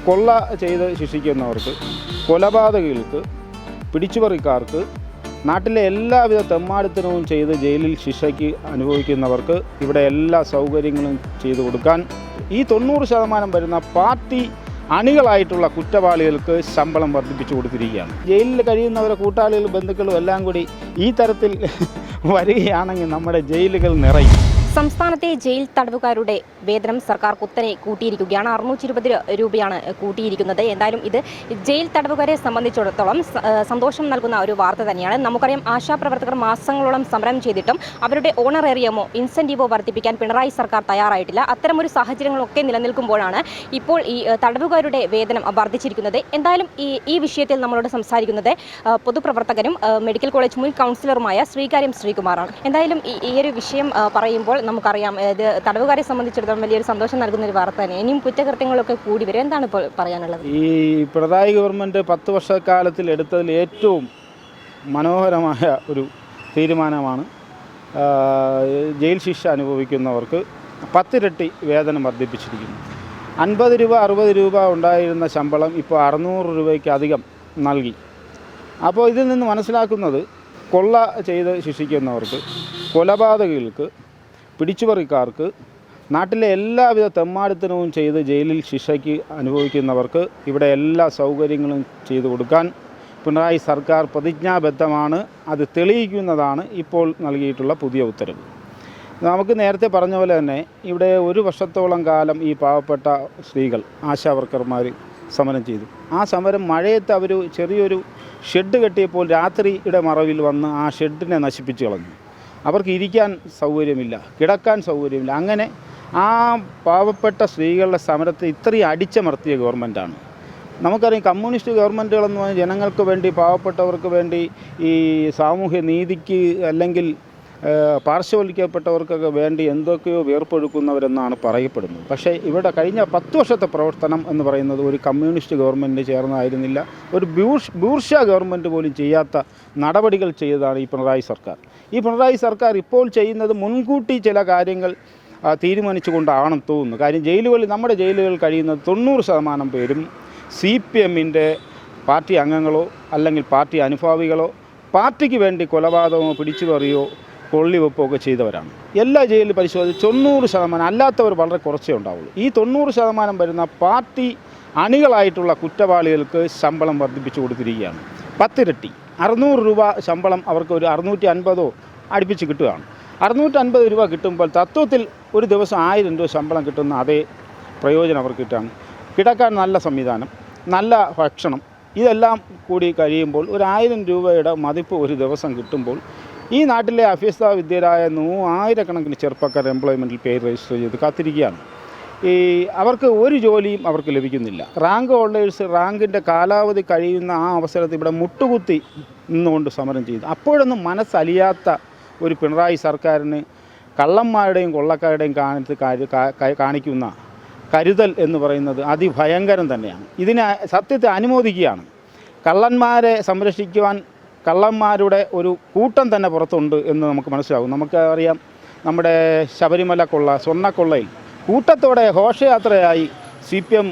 കൊള്ള ചെയ്ത് ശിക്ഷിക്കുന്നവർക്ക്, കൊലപാതകികൾക്ക്, പിടിച്ചുപറിക്കാർക്ക്, നാട്ടിലെ എല്ലാവിധ തെമ്മാടിത്തരവും ചെയ്ത് ജയിലിൽ ശിക്ഷയ്ക്ക് അനുഭവിക്കുന്നവർക്ക് ഇവിടെ എല്ലാ സൗകര്യങ്ങളും ചെയ്തു കൊടുക്കാൻ ഈ 90% വരുന്ന പാർട്ടി അണികളായിട്ടുള്ള കുറ്റവാളികൾക്ക് ശമ്പളം വർദ്ധിപ്പിച്ചു കൊടുത്തിരിക്കുകയാണ്. ജയിലിൽ കഴിയുന്നവരെ കൂട്ടാളികളും ബന്ധുക്കളും എല്ലാം കൂടി ഈ തരത്തിൽ വരികയാണെങ്കിൽ നമ്മുടെ ജയിലുകൾ നിറയും. സംസ്ഥാനത്തെ ജയിൽ തടവുകാരുടെ വേതനം സർക്കാർ കുത്തനെ കൂട്ടിയിരിക്കുകയാണ്. 620 രൂപയാണ് കൂട്ടിയിരിക്കുന്നത്. എന്തായാലും ഇത് ജയിൽ തടവുകാരെ സംബന്ധിച്ചിടത്തോളം സന്തോഷം നൽകുന്ന ഒരു വാർത്ത തന്നെയാണ്. നമുക്കറിയാം, ആശാപ്രവർത്തകർ മാസങ്ങളോളം സമരം ചെയ്തിട്ടും അവരുടെ ഓണറേറിയമോ ഇൻസെൻറ്റീവോ വർദ്ധിപ്പിക്കാൻ പിണറായി സർക്കാർ തയ്യാറായിട്ടില്ല. അത്തരമൊരു സാഹചര്യങ്ങളൊക്കെ നിലനിൽക്കുമ്പോഴാണ് ഇപ്പോൾ ഈ തടവുകാരുടെ വേതനം വർദ്ധിച്ചിരിക്കുന്നത്. എന്തായാലും ഈ വിഷയത്തിൽ നമ്മളോട് സംസാരിക്കുന്നത് പൊതുപ്രവർത്തകനും മെഡിക്കൽ കോളേജ് മുൻ കൗൺസിലറുമായ ശ്രീകാര്യം ശ്രീകുമാറാണ്. എന്തായാലും ഈ ഒരു വിഷയം പറയുമ്പോൾ നമുക്കറിയാം, ഇത് തടവുകാരെ സംബന്ധിച്ചിടത്തോളം വലിയൊരു സന്തോഷം നൽകുന്ന ഒരു വാർത്ത തന്നെ. ഇനിയും കുറ്റകൃത്യങ്ങളൊക്കെ കൂടി വരും. എന്താണ് ഇപ്പോൾ പറയാനുള്ളത്? ഈ പിണറായി ഗവൺമെൻറ് 10 വർഷക്കാലത്തിൽ എടുത്തതിൽ ഏറ്റവും മനോഹരമായ ഒരു തീരുമാനമാണ് ജയിൽ ശിക്ഷ അനുഭവിക്കുന്നവർക്ക് 10 ഇരട്ടി വേതനം വർദ്ധിപ്പിച്ചിരിക്കുന്നു. 50 രൂപ 60 രൂപ ഉണ്ടായിരുന്ന ശമ്പളം ഇപ്പോൾ 600 രൂപയ്ക്ക് അധികം നൽകി. അപ്പോൾ ഇതിൽ നിന്ന് മനസ്സിലാക്കുന്നത്, കൊള്ള ചെയ്ത് ശിക്ഷിക്കുന്നവർക്ക്, കൊലപാതകികൾക്ക്, പിടിച്ചുപറിക്കാർക്ക്, നാട്ടിലെ എല്ലാവിധ തെമ്മാടിത്തരവും ചെയ്ത് ജയിലിൽ ശിക്ഷയ്ക്ക് അനുഭവിക്കുന്നവർക്ക് ഇവിടെ എല്ലാ സൗകര്യങ്ങളും ചെയ്തു കൊടുക്കാൻ പിണറായി സർക്കാർ പ്രതിജ്ഞാബദ്ധമാണ്. അത് തെളിയിക്കുന്നതാണ് ഇപ്പോൾ നൽകിയിട്ടുള്ള പുതിയ ഉത്തരവ്. നമുക്ക് നേരത്തെ പറഞ്ഞ പോലെ തന്നെ ഇവിടെ 1 വർഷത്തോളം കാലം ഈ പാവപ്പെട്ട സ്ത്രീകൾ, ആശാവർക്കർമാർ സമരം ചെയ്തു. ആ സമരം മഴയത്ത് അവർ ചെറിയൊരു ഷെഡ് കെട്ടിയപ്പോൾ രാത്രിയുടെ മറവിൽ വന്ന് ആ ഷെഡിനെ നശിപ്പിച്ച് കളഞ്ഞു. അവർക്ക് ഇരിക്കാൻ സൗകര്യമില്ല, കിടക്കാൻ സൗകര്യമില്ല. അങ്ങനെ ആ പാവപ്പെട്ട സ്ത്രീകളുടെ സമരത്തെ ഇത്രയും അടിച്ചമർത്തിയ ഗവൺമെൻറ്റാണ്. നമുക്കറിയാം, കമ്മ്യൂണിസ്റ്റ് ഗവൺമെൻറ്റുകളെന്ന് പറഞ്ഞാൽ ജനങ്ങൾക്ക് വേണ്ടി, പാവപ്പെട്ടവർക്ക് വേണ്ടി, ഈ സാമൂഹ്യ നീതിക്ക് അല്ലെങ്കിൽ പാർശ്വവൽക്കപ്പെട്ടവർക്കൊക്കെ വേണ്ടി എന്തൊക്കെയോ വേർപ്പൊഴുക്കുന്നവരെന്നാണ് പറയപ്പെടുന്നത്. പക്ഷേ ഇവിടെ കഴിഞ്ഞ 10 വർഷത്തെ പ്രവർത്തനം എന്ന് പറയുന്നത് ഒരു കമ്മ്യൂണിസ്റ്റ് ഗവൺമെൻറ് ചേർന്നായിരുന്നില്ല. ഒരു ബൂർഷ ഗവൺമെൻറ് പോലും ചെയ്യാത്ത നടപടികൾ ചെയ്തതാണ് ഈ പിണറായി സർക്കാർ. ഈ പിണറായി സർക്കാർ ഇപ്പോൾ ചെയ്യുന്നത് മുൻകൂട്ടി ചില കാര്യങ്ങൾ തീരുമാനിച്ചുകൊണ്ടാണെന്ന് തോന്നുന്നു. കാര്യം ജയിലുകളിൽ, നമ്മുടെ ജയിലുകളിൽ കഴിയുന്നത് 90% പേരും CPMൻ്റെ പാർട്ടി അംഗങ്ങളോ അല്ലെങ്കിൽ പാർട്ടി അനുഭാവികളോ പാർട്ടിക്ക് വേണ്ടി കൊലപാതകമോ പിടിച്ചുപറിയോ കൊള്ളിവെപ്പോ ഒക്കെ ചെയ്തവരാണ്. എല്ലാ ജയിലിൽ പരിശോധിച്ച് 90%, അല്ലാത്തവർ വളരെ കുറച്ചേ ഉണ്ടാവുള്ളൂ. ഈ 90% വരുന്ന പാർട്ടി അണികളായിട്ടുള്ള കുറ്റവാളികൾക്ക് ശമ്പളം വർദ്ധിപ്പിച്ചു കൊടുത്തിരിക്കുകയാണ്. 10 ഇരട്ടി 600 രൂപ ശമ്പളം അവർക്ക് ഒരു 650 അടുപ്പിച്ച് കിട്ടുകയാണ്. 650 രൂപ കിട്ടുമ്പോൾ തത്വത്തിൽ ഒരു ദിവസം 1000 രൂപ ശമ്പളം കിട്ടുന്ന അതേ പ്രയോജനം അവർക്ക് കിട്ടുകയാണ്. കിടക്കാൻ നല്ല സംവിധാനം, നല്ല ഭക്ഷണം, ഇതെല്ലാം കൂടി കഴിയുമ്പോൾ ഒരു 1000 രൂപയുടെ മതിപ്പ് ഒരു ദിവസം കിട്ടുമ്പോൾ ഈ നാട്ടിലെ അഭ്യസ്ത വിദ്യരായ 1000കണക്കിന് ചെറുപ്പക്കാർ എംപ്ലോയ്മെൻറ്റിൽ പേര് രജിസ്റ്റർ ചെയ്ത് കാത്തിരിക്കുകയാണ്. അവർക്ക് ഒരു ജോലിയും അവർക്ക് ലഭിക്കുന്നില്ല. റാങ്ക് ഹോൾഡേഴ്സ് റാങ്കിൻ്റെ കാലാവധി കഴിയുന്ന ആ അവസരത്തിൽ ഇവിടെ മുട്ടുകുത്തി നിന്നുകൊണ്ട് സമരം ചെയ്തു. അപ്പോഴൊന്നും മനസ്സലിയാത്ത ഒരു പിണറായി സർക്കാരിന് കള്ളന്മാരുടെയും കൊള്ളക്കാരുടെയും കാണിക്കുന്ന കരുതൽ എന്ന് പറയുന്നത് അതിഭയങ്കരം തന്നെയാണ്. ഇതിനെ സത്യത്തെ അനുമോദിക്കുകയാണ്. കള്ളന്മാരെ സംരക്ഷിക്കുവാൻ കള്ളന്മാരുടെ ഒരു കൂട്ടം തന്നെ പുറത്തുണ്ട് എന്ന് നമുക്ക് മനസ്സിലാകും. നമുക്കറിയാം, നമ്മുടെ ശബരിമല കൊള്ള, സ്വർണ്ണക്കൊള്ളയിൽ കൂട്ടത്തോടെ ഘോഷയാത്രയായി CPM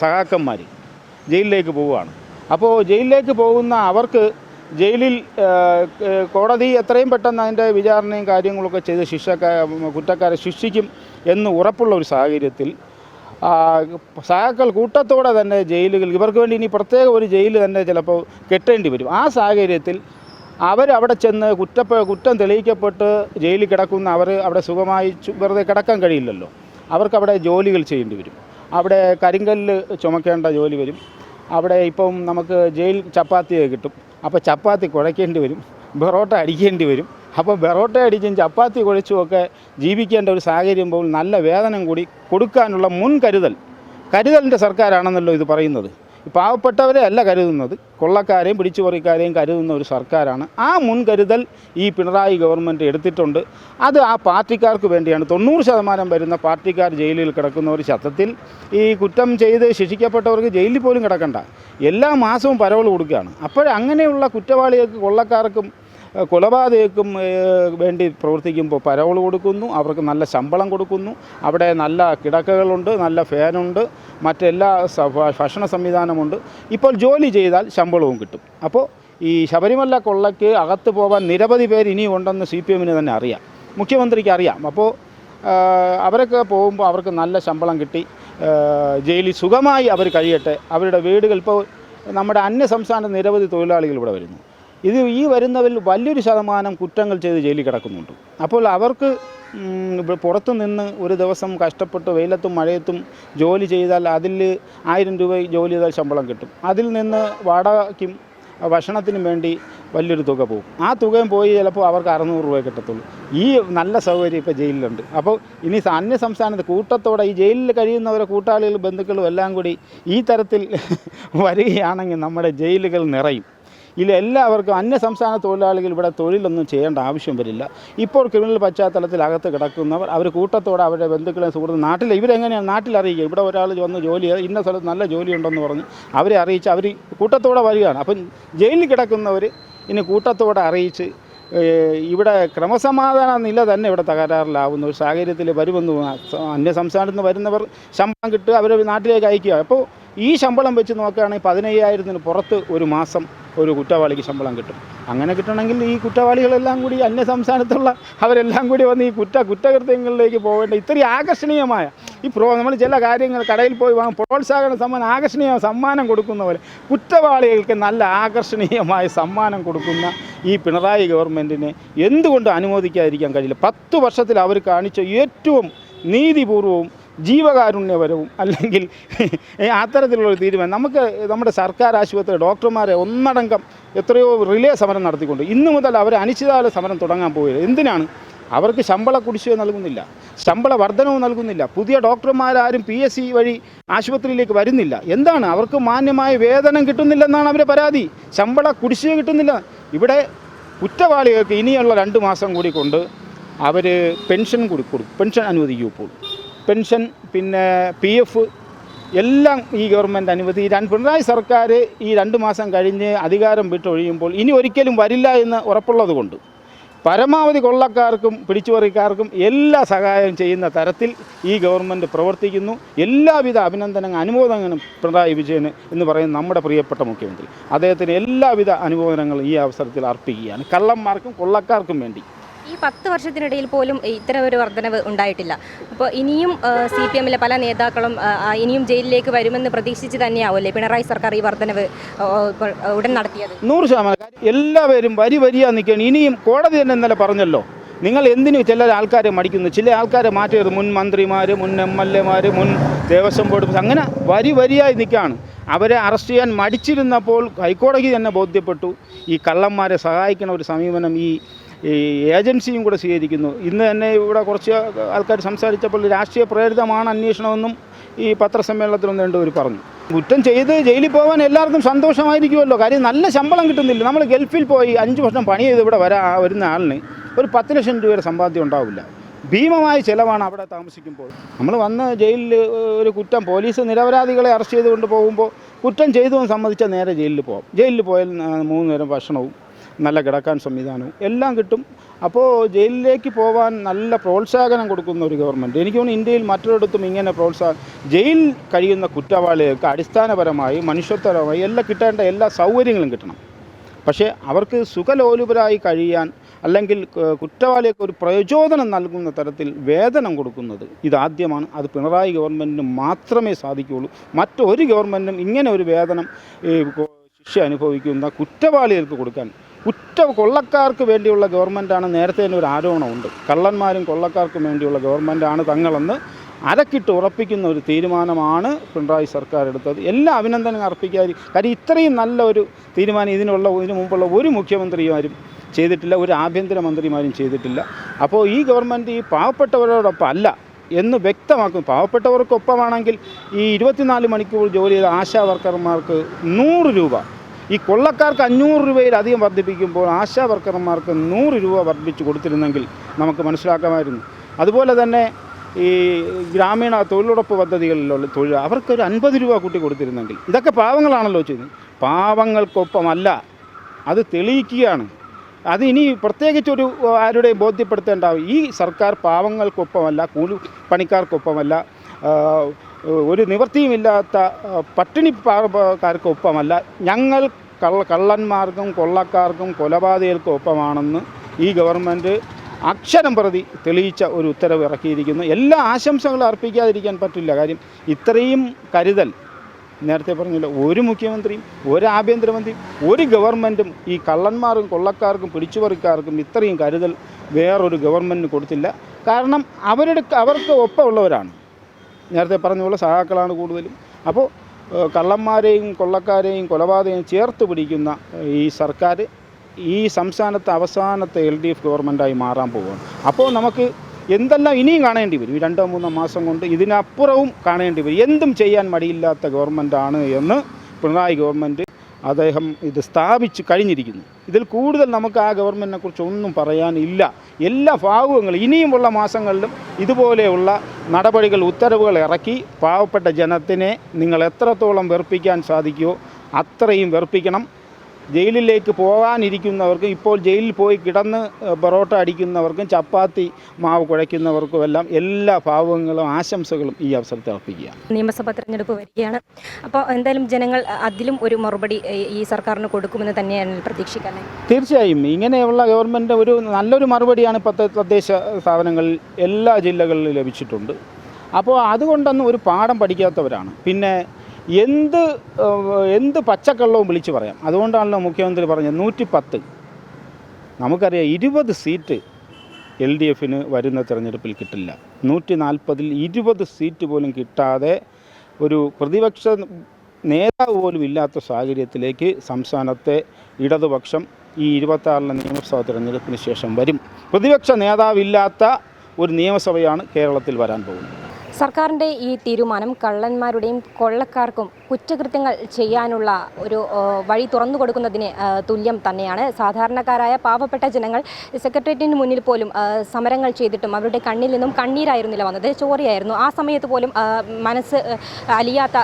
സഹാക്കന്മാർ ജയിലിലേക്ക് പോവുകയാണ്. അപ്പോൾ ജയിലിലേക്ക് പോകുന്ന അവർക്ക് ജയിലിൽ കോടതി എത്രയും പെട്ടെന്ന് അതിൻ്റെ വിചാരണയും കാര്യങ്ങളൊക്കെ ചെയ്ത് കുറ്റക്കാരെ ശിക്ഷിക്കും എന്ന് ഉറപ്പുള്ള ഒരു സാഹചര്യത്തിൽ സഹാക്കൾ കൂട്ടത്തോടെ തന്നെ ജയിലുകൾ, ഇവർക്ക് വേണ്ടി ഇനി പ്രത്യേക ഒരു ജയിൽ തന്നെ ചിലപ്പോൾ കെട്ടേണ്ടി വരും. ആ സാഹചര്യത്തിൽ അവരവിടെ ചെന്ന് കുറ്റം തെളിയിക്കപ്പെട്ട് ജയിലിൽ കിടക്കുന്ന അവിടെ സുഖമായി വെറുതെ കിടക്കാൻ കഴിയില്ലല്ലോ. അവർക്കവിടെ ജോലികൾ ചെയ്യേണ്ടി വരും. അവിടെ കരിങ്കല്ല് ചുമക്കേണ്ട ജോലി വരും. അവിടെ ഇപ്പം നമുക്ക് ജയിൽ ചപ്പാത്തി കിട്ടും. അപ്പോൾ ചപ്പാത്തി കുഴയ്ക്കേണ്ടി വരും, ബെറോട്ട അടിക്കേണ്ടി വരും. അപ്പോൾ ബെറോട്ട അടിച്ചും ചപ്പാത്തി കുഴച്ചുമൊക്കെ ജീവിക്കേണ്ട ഒരു സാഹചര്യം പോലും നല്ല വേതനം കൂടി കൊടുക്കാനുള്ള കരുതലിൻ്റെ സർക്കാരാണെന്നല്ലോ ഇത് പറയുന്നത്. പാവപ്പെട്ടവരെ അല്ല കരുതുന്നത്, കൊള്ളക്കാരെയും പിടിച്ചുപറിക്കാരെയും കരുതുന്ന ഒരു സർക്കാരാണ്. ആ മുൻകരുതൽ ഈ പിണറായി ഗവൺമെൻറ് എടുത്തിട്ടുണ്ട്. അത് ആ പാർട്ടിക്കാർക്ക് വേണ്ടിയാണ്. 90% വരുന്ന പാർട്ടിക്കാർ ജയിലിൽ കിടക്കുന്നവർ സത്യത്തിൽ ഈ കുറ്റം ചെയ്ത് ശിക്ഷിക്കപ്പെട്ടവർക്ക് ജയിലിൽ പോലും കിടക്കണ്ട, എല്ലാ മാസവും പരോൾ കൊടുക്കുകയാണ്. അങ്ങനെയുള്ള കുറ്റവാളികൾക്ക്, കൊള്ളക്കാർക്കും കൊലപാതകക്കും വേണ്ടി പ്രവർത്തിക്കുമ്പോൾ പരോൾ കൊടുക്കുന്നു, അവർക്ക് നല്ല ശമ്പളം കൊടുക്കുന്നു, അവിടെ നല്ല കിടക്കകളുണ്ട്, നല്ല ഫാനുണ്ട്, മറ്റെല്ലാ ഭക്ഷണ സംവിധാനമുണ്ട്. ഇപ്പോൾ ജോലി ചെയ്താൽ ശമ്പളവും കിട്ടും. അപ്പോൾ ഈ ശബരിമല കൊള്ളയ്ക്ക് അകത്ത് പോകാൻ നിരവധി പേര് ഇനിയും ഉണ്ടെന്ന് CPM തന്നെ അറിയാം, മുഖ്യമന്ത്രിക്ക് അറിയാം. അപ്പോൾ അവരൊക്കെ പോകുമ്പോൾ അവർക്ക് നല്ല ശമ്പളം കിട്ടി ജയിലിൽ സുഖമായി അവർ കഴിയട്ടെ. അവരുടെ വീടുകൾ ഇപ്പോൾ നമ്മുടെ അന്യസംസ്ഥാന നിരവധി തൊഴിലാളികൾ ഇവിടെ വരുന്നു. ഈ വരുന്നവരിൽ വലിയൊരു ശതമാനം കുറ്റങ്ങൾ ചെയ്ത് ജയിലിൽ കിടക്കുന്നുണ്ട്. അപ്പോൾ അവർക്ക് പുറത്തു നിന്ന് ഒരു ദിവസം കഷ്ടപ്പെട്ട് വെയിലത്തും മഴയത്തും ജോലി ചെയ്താൽ അതിൽ 1000 രൂപ ജോലി ചെയ്താൽ ശമ്പളം കിട്ടും. അതിൽ നിന്ന് വാടകയ്ക്കും ഭക്ഷണത്തിനും വേണ്ടി വലിയൊരു തുക പോകും. ആ തുകയും പോയി ചിലപ്പോൾ അവർക്ക് 600 രൂപ കിട്ടത്തുള്ളൂ. ഈ നല്ല സൗകര്യം ഇപ്പോൾ ജയിലിലുണ്ട്. അപ്പോൾ ഇനി അന്യ സംസ്ഥാനത്ത് കൂട്ടത്തോടെ ഈ ജയിലിൽ കഴിയുന്നവരെ കൂട്ടാളികളും ബന്ധുക്കളും എല്ലാം കൂടി ഈ തരത്തിൽ വരികയാണെങ്കിൽ നമ്മുടെ ജയിലുകൾ നിറയും. എല്ലാവർക്കും അന്യ സംസ്ഥാന തൊഴിലാളികൾ ഇവിടെ തൊഴിലൊന്നും ചെയ്യേണ്ട ആവശ്യം വരില്ല. ഇപ്പോൾ ക്രിമിനൽ പശ്ചാത്തലത്തിൽ അകത്ത് കിടക്കുന്നവർ അവർ കൂട്ടത്തോടെ അവരുടെ ബന്ധുക്കളെ സുഹൃത്ത് നാട്ടിൽ ഇവരെങ്ങനെയാണ് നാട്ടിൽ അറിയിക്കുക. ഇവിടെ ഒരാൾ വന്ന് ജോലി ഇന്ന സ്ഥലത്ത് നല്ല ജോലിയുണ്ടെന്ന് പറഞ്ഞ് അവരെ അറിയിച്ച് അവർ കൂട്ടത്തോടെ വരികയാണ്. അപ്പം ജയിലിൽ കിടക്കുന്നവർ ഇനി കൂട്ടത്തോടെ അറിയിച്ച് ഇവിടെ ക്രമസമാധാന നില തന്നെ ഇവിടെ തകരാറിലാവുന്ന ഒരു സാഹചര്യത്തിൽ വരുമെന്ന് അന്യ സംസ്ഥാനത്ത് നിന്ന് വരുന്നവർ ശമ്പളം കിട്ടുക അവരെ നാട്ടിലേക്ക് അയക്കുക. അപ്പോൾ ഈ ശമ്പളം വെച്ച് നോക്കുകയാണെങ്കിൽ 15,000-ന് പുറത്ത് ഒരു മാസം ഒരു കുറ്റവാളിക്ക് ശമ്പളം കിട്ടും. അങ്ങനെ കിട്ടണമെങ്കിൽ ഈ കുറ്റവാളികളെല്ലാം കൂടി അന്യ സംസ്ഥാനത്തുള്ള അവരെല്ലാം കൂടി വന്ന് ഈ കുറ്റകൃത്യങ്ങളിലേക്ക് പോകേണ്ട ഇത്രയും ആകർഷണീയമായ നമ്മൾ ചില കാര്യങ്ങൾ കടയിൽ പോയി വാങ്ങും പ്രോത്സാഹന സമ്മാനം ആകർഷണീയ സമ്മാനം കൊടുക്കുന്ന പോലെ കുറ്റവാളികൾക്ക് നല്ല ആകർഷണീയമായ സമ്മാനം കൊടുക്കുന്ന ഈ പിണറായി ഗവൺമെൻറ്റിനെ എന്തുകൊണ്ട് അനുമോദിക്കാതിരിക്കാൻ കഴിയില്ല? 10 വർഷത്തിൽ അവർ കാണിച്ച ഏറ്റവും നീതിപൂർവവും ജീവകാരുണ്യപരവും അല്ലെങ്കിൽ അത്തരത്തിലുള്ളൊരു തീരുമാനം. നമ്മുടെ സർക്കാർ ആശുപത്രി ഡോക്ടർമാരെ ഒന്നടങ്കം എത്രയോ റിലേ സമരം നടത്തിക്കൊണ്ട് ഇന്നു മുതൽ അവർ അനിശ്ചിതകാല സമരം തുടങ്ങാൻ പോയത് എന്തിനാണ്? അവർക്ക് ശമ്പള കുടിശ്ശിക നൽകുന്നില്ല, ശമ്പള വർധനവും നൽകുന്നില്ല, പുതിയ ഡോക്ടർമാരാരും PSC വഴി ആശുപത്രിയിലേക്ക് വരുന്നില്ല. എന്താണ്? അവർക്ക് മാന്യമായ വേതനം കിട്ടുന്നില്ലെന്നാണ് അവരുടെ പരാതി. ശമ്പള കുടിശ്ശിക കിട്ടുന്നില്ല. ഇവിടെ കുറ്റവാളികൾക്ക് ഇനിയുള്ള 2 മാസം കൂടി കൊണ്ട് അവർ പെൻഷൻ കൊടുക്കും, പെൻഷൻ അനുവദിക്കും. ഇപ്പോൾ പെൻഷൻ പിന്നെ PF എല്ലാം ഈ ഗവൺമെൻറ് അനുവദി. പിണറായി സർക്കാർ ഈ 2 മാസം കഴിഞ്ഞ് അധികാരം വിട്ടൊഴിയുമ്പോൾ ഇനി ഒരിക്കലും വരില്ല എന്ന് ഉറപ്പുള്ളത് കൊണ്ട് പരമാവധി കൊള്ളക്കാർക്കും പിടിച്ചുപറിക്കാർക്കും എല്ലാ സഹായം ചെയ്യുന്ന തരത്തിൽ ഈ ഗവൺമെൻറ് പ്രവർത്തിക്കുന്നു. എല്ലാവിധ അനുമോദനങ്ങളും പിണറായി വിജയന് എന്ന് പറയുന്ന നമ്മുടെ പ്രിയപ്പെട്ട മുഖ്യമന്ത്രി അദ്ദേഹത്തിന് എല്ലാവിധ അനുമോദനങ്ങളും ഈ അവസരത്തിൽ അർപ്പിക്കുകയാണ്, കള്ളന്മാർക്കും കൊള്ളക്കാർക്കും വേണ്ടി. ഈ 10 വർഷത്തിനിടയിൽ പോലും ഇത്തരം ഒരു വർധനവ് ഉണ്ടായിട്ടില്ല. അപ്പോൾ ഇനിയും CPM-ലെ പല നേതാക്കളും ഇനിയും ജയിലിലേക്ക് വരുമെന്ന് പ്രതീക്ഷിച്ച് തന്നെയാവുമല്ലേ പിണറായി സർക്കാർ ഈ വർധനവ് ഉടൻ നടത്തിയത്? 100%. എല്ലാവരും വരിയാ നിൽക്കുകയാണ്. ഇനിയും കോടതി തന്നെ ഇന്നലെ പറഞ്ഞല്ലോ, നിങ്ങൾ എന്തിനു ചില ആൾക്കാരെ മടിക്കുന്നു, ചില ആൾക്കാരെ മാറ്റരുത്. മുൻ മന്ത്രിമാർ, മുൻ MLA-മാർ, മുൻ ദേവസ്വം ബോർഡ് അങ്ങനെ വരിയായി നിൽക്കുകയാണ്. അവരെ അറസ്റ്റ് ചെയ്യാൻ മടിച്ചിരുന്നപ്പോൾ ഹൈക്കോടതി തന്നെ ബോധ്യപ്പെട്ടു ഈ കള്ളന്മാരെ സഹായിക്കുന്ന ഒരു സമീപനം ഈ ഏജൻസിയും കൂടെ സ്വീകരിക്കുന്നു. ഇന്ന് തന്നെ ഇവിടെ കുറച്ച് ആൾക്കാർ സംസാരിച്ചപ്പോൾ രാഷ്ട്രീയ പ്രേരിതമാണ് അന്വേഷണമെന്നും ഈ പത്രസമ്മേളനത്തിലൊന്നും രണ്ടുപേർ പറഞ്ഞു. കുറ്റം ചെയ്ത് ജയിലിൽ പോകാൻ എല്ലാവർക്കും സന്തോഷമായിരിക്കുമല്ലോ. കാര്യം നല്ല ശമ്പളം കിട്ടുന്നില്ല. നമ്മൾ ഗൾഫിൽ പോയി 5 വർഷം പണി ചെയ്ത് ഇവിടെ വരുന്ന ആളിന് ഒരു 10 ലക്ഷം രൂപയുടെ സമ്പാദ്യം ഉണ്ടാവില്ല. ഭീമമായ ചിലവാണ് അവിടെ താമസിക്കുമ്പോൾ. നമ്മൾ വന്ന് ജയിലിൽ ഒരു കുറ്റം പോലീസ് നിരപരാധികളെ അറസ്റ്റ് ചെയ്തുകൊണ്ട് പോകുമ്പോൾ കുറ്റം ചെയ്തുവെന്ന് സമ്മതിച്ചാൽ നേരെ ജയിലിൽ പോകാം. ജയിലിൽ പോയാൽ 3 നേരം ഭക്ഷണവും നല്ല കിടക്കാൻ സംവിധാനവും എല്ലാം കിട്ടും. അപ്പോൾ ജയിലിലേക്ക് പോകാൻ നല്ല പ്രോത്സാഹനം കൊടുക്കുന്ന ഒരു ഗവൺമെൻറ് എനിക്ക് തോന്നുന്നു ഇന്ത്യയിൽ മറ്റൊരിടത്തും ഇങ്ങനെ ജയിൽ കഴിയുന്ന കുറ്റവാളികൾക്ക് അടിസ്ഥാനപരമായി മനുഷ്യത്വപരമായി എല്ലാം കിട്ടേണ്ട എല്ലാ സൗകര്യങ്ങളും കിട്ടണം. പക്ഷേ അവർക്ക് സുഖലോലുപരായി കഴിയാൻ അല്ലെങ്കിൽ കുറ്റവാളികൾക്ക് ഒരു പ്രചോദനം നൽകുന്ന തരത്തിൽ വേതനം കൊടുക്കുന്നത് ഇതാദ്യമാണ്. അത് പിണറായി ഗവൺമെൻറ്റിന് മാത്രമേ സാധിക്കുകയുള്ളൂ. മറ്റൊരു ഗവൺമെൻറ്റും ഇങ്ങനെ ഒരു വേതനം ശിക്ഷ അനുഭവിക്കുന്ന കുറ്റവാളികൾക്ക് കൊടുക്കാൻ കൊള്ളക്കാർക്ക് വേണ്ടിയുള്ള ഗവൺമെൻറ്റാണ്. നേരത്തെ തന്നെ ഒരു ആരോപണമുണ്ട്, കള്ളന്മാരും കൊള്ളക്കാർക്കും വേണ്ടിയുള്ള ഗവൺമെൻറ്റാണ് തങ്ങളെന്ന് അരക്കിട്ട് ഉറപ്പിക്കുന്ന ഒരു തീരുമാനമാണ് പിണറായി സർക്കാർ എടുത്തത്. എല്ലാ അഭിനന്ദനങ്ങൾ അർപ്പിക്കാതെ. കാര്യം ഇത്രയും നല്ല ഒരു തീരുമാനം ഇതിനു മുമ്പുള്ള ഒരു മുഖ്യമന്ത്രിമാരും ചെയ്തിട്ടില്ല, ഒരു ആഭ്യന്തരമന്ത്രിമാരും ചെയ്തിട്ടില്ല. അപ്പോൾ ഈ ഗവൺമെൻറ് ഈ പാവപ്പെട്ടവരോടൊപ്പം അല്ല എന്ന് വ്യക്തമാക്കും. പാവപ്പെട്ടവർക്കൊപ്പമാണെങ്കിൽ ഈ 24 മണിക്കൂർ ജോലി ചെയ്ത ആശാ വർക്കർമാർക്ക് 100 രൂപ, ഈ കൊള്ളക്കാർക്ക് 500 രൂപയിലധികം വർദ്ധിപ്പിക്കുമ്പോൾ ആശാ വർക്കർമാർക്ക് 100 രൂപ വർദ്ധിപ്പിച്ച് കൊടുത്തിരുന്നെങ്കിൽ നമുക്ക് മനസ്സിലാക്കാമായിരുന്നു. അതുപോലെ തന്നെ ഈ ഗ്രാമീണ തൊഴിലുറപ്പ് പദ്ധതികളിലുള്ള തൊഴിൽ അവർക്കൊരു 50 രൂപ കൂട്ടി കൊടുത്തിരുന്നെങ്കിൽ. ഇതൊക്കെ പാവങ്ങളാണല്ലോ ചെയ്യുന്നത്. പാവങ്ങൾക്കൊപ്പമല്ല, അത് തെളിയിക്കുകയാണ്. അതിനി പ്രത്യേകിച്ചൊരു ആരുടെയും ബോധ്യപ്പെടുത്തേണ്ടാവും. ഈ സർക്കാർ പാവങ്ങൾക്കൊപ്പമല്ല, കൂലിപ്പണിക്കാർക്കൊപ്പമല്ല, ഒരു നിവൃത്തിയുമില്ലാത്ത പട്ടിണിക്കാർക്കൊപ്പമല്ല, ഞങ്ങൾ കള്ളന്മാർക്കും കൊള്ളക്കാർക്കും കൊലപാതകർക്കും ഒപ്പമാണെന്ന് ഈ ഗവൺമെൻറ് അക്ഷരം പ്രതി തെളിയിച്ച ഒരു ഉത്തരവ് ഇറക്കിയിരിക്കുന്നു. എല്ലാ ആശംസകളും അർപ്പിക്കാതിരിക്കാൻ പറ്റില്ല. കാര്യം ഇത്രയും കരുതൽ നേരത്തെ പറഞ്ഞില്ല, ഒരു മുഖ്യമന്ത്രിയും ഒരു ആഭ്യന്തരമന്ത്രിയും ഒരു ഗവൺമെൻറ്റും ഈ കള്ളന്മാർക്കും കൊള്ളക്കാർക്കും പിടിച്ചുപറിക്കാർക്കും ഇത്രയും കരുതൽ വേറൊരു ഗവൺമെൻറ്റിന് കൊടുത്തില്ല. കാരണം അവർക്ക് ഒപ്പമുള്ളവരാണ്. നേരത്തെ പറഞ്ഞ പോലെ സഹാക്കളാണ് കൂടുതലും. അപ്പോൾ കള്ളന്മാരെയും കൊള്ളക്കാരെയും കൊലപാതകയും ചേർത്ത് പിടിക്കുന്ന ഈ സർക്കാർ ഈ സംസ്ഥാനത്തെ അവസാനത്തെ LDF ഗവൺമെൻറ്റായി മാറാൻ പോവുകയാണ്. അപ്പോൾ നമുക്ക് എന്തെല്ലാം ഇനിയും കാണേണ്ടി വരും. ഈ 2-3 മാസം കൊണ്ട് ഇതിനപ്പുറവും കാണേണ്ടി വരും. എന്തും ചെയ്യാൻ മടിയില്ലാത്ത ഗവൺമെൻറ്റാണ് എന്ന് പിണറായി ഗവൺമെൻറ് അദ്ദേഹം ഇത് സ്ഥാപിച്ച് കഴിഞ്ഞിരിക്കുന്നു. ഇതിൽ കൂടുതൽ നമുക്ക് ആ ഗവൺമെൻറ്റിനെ കുറിച്ച് ഒന്നും പറയാനില്ല. എല്ലാ ഭാഗങ്ങളും ഇനിയുമുള്ള മാസങ്ങളിലും ഇതുപോലെയുള്ള നടപടികൾ, ഉത്തരവുകൾ ഇറക്കി പാവപ്പെട്ട ജനത്തിനെ നിങ്ങൾ എത്രത്തോളം വെറുപ്പിക്കാൻ സാധിക്കുമോ അത്രയും വെറുപ്പിക്കണം. ജയിലിലേക്ക് പോകാനിരിക്കുന്നവർക്കും ഇപ്പോൾ ജയിലിൽ പോയി കിടന്ന് പൊറോട്ട അടിക്കുന്നവർക്കും ചപ്പാത്തി മാവ് കുഴയ്ക്കുന്നവർക്കും എല്ലാം എല്ലാ ഭാവങ്ങളും ആശംസകളും ഈ അവസരത്തിൽ അർപ്പിക്കുക. നിയമസഭാ തെരഞ്ഞെടുപ്പ് വരികയാണ്. അപ്പോൾ എന്തായാലും ജനങ്ങൾ അതിലും ഒരു മറുപടി ഈ സർക്കാരിന് കൊടുക്കുമെന്ന് തന്നെയാണ് പ്രതീക്ഷിക്കുന്നത്. തീർച്ചയായും ഇങ്ങനെയുള്ള ഗവൺമെൻറ് ഒരു നല്ലൊരു മറുപടിയാണ് ഇപ്പോൾ തദ്ദേശ സ്ഥാപനങ്ങളിൽ എല്ലാ ജില്ലകളിലും ലഭിച്ചിട്ടുണ്ട്. അപ്പോൾ അതുകൊണ്ടൊന്നും ഒരു പാഠം പഠിക്കാത്തവരാണ്. പിന്നെ എന്ത് പച്ചക്കള്ളവും വിളിച്ചു പറയാം. അതുകൊണ്ടാണല്ലോ മുഖ്യമന്ത്രി പറഞ്ഞത് 110. നമുക്കറിയാം 20 സീറ്റ് LDFന് വരുന്ന തിരഞ്ഞെടുപ്പിൽ കിട്ടില്ല. 140-ൽ 20 സീറ്റ് പോലും കിട്ടാതെ ഒരു പ്രതിപക്ഷ നേതാവ് പോലും ഇല്ലാത്ത സാഹചര്യത്തിലേക്ക് സംസ്ഥാനത്തെ ഇടതുപക്ഷം ഈ 26-ലെ നിയമസഭാ തിരഞ്ഞെടുപ്പിന് ശേഷം വരും. പ്രതിപക്ഷ നേതാവില്ലാത്ത ഒരു നിയമസഭയാണ് കേരളത്തിൽ വരാൻ പോകുന്നത്. സർക്കാരിൻ്റെ ഈ തീരുമാനം കള്ളന്മാരുടെയും കൊള്ളക്കാർക്കും കുറ്റകൃത്യങ്ങൾ ചെയ്യാനുള്ള ഒരു വഴി തുറന്നു കൊടുക്കുന്നതിന് തുല്യം തന്നെയാണ്. സാധാരണക്കാരായ പാവപ്പെട്ട ജനങ്ങൾ സെക്രട്ടേറിയറ്റിന് മുന്നിൽ പോലും സമരങ്ങൾ ചെയ്തിട്ടും അവരുടെ കണ്ണിൽ നിന്നും കണ്ണീരായിരുന്നില്ല വന്നത്, ചോരയായിരുന്നു. ആ സമയത്ത് പോലും മനസ്സ് അലിയാത്ത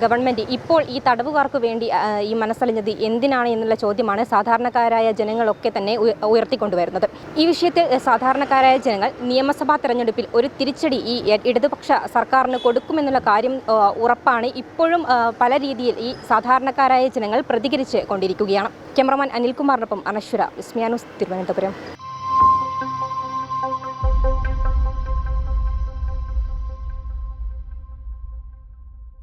ഗവൺമെൻറ് ഇപ്പോൾ ഈ തടവുകാർക്ക് വേണ്ടി ഈ മനസ്സലിഞ്ഞത് എന്തിനാണ് എന്നുള്ള ചോദ്യമാണ് സാധാരണക്കാരായ ജനങ്ങളൊക്കെ തന്നെ ഉയർത്തിക്കൊണ്ടുവരുന്നത്. ഈ വിഷയത്തിൽ സാധാരണക്കാരായ ജനങ്ങൾ നിയമസഭാ തെരഞ്ഞെടുപ്പിൽ ഒരു തിരിച്ചടി ഈ ഇടതുപക്ഷ സർക്കാരിന് കൊടുക്കുമെന്നുള്ള കാര്യം ഉറപ്പാണ്. ഇപ്പോഴും പല രീതിയിൽ ഈ സാധാരണക്കാരായ ജനങ്ങൾ പ്രതികരിച്ച് കൊണ്ടിരിക്കുകയാണ്. ക്യാമറമാൻ അനിൽകുമാറിനൊപ്പം അനശ്വര, വിസ്മയ ന്യൂസ്, തിരുവനന്തപുരം.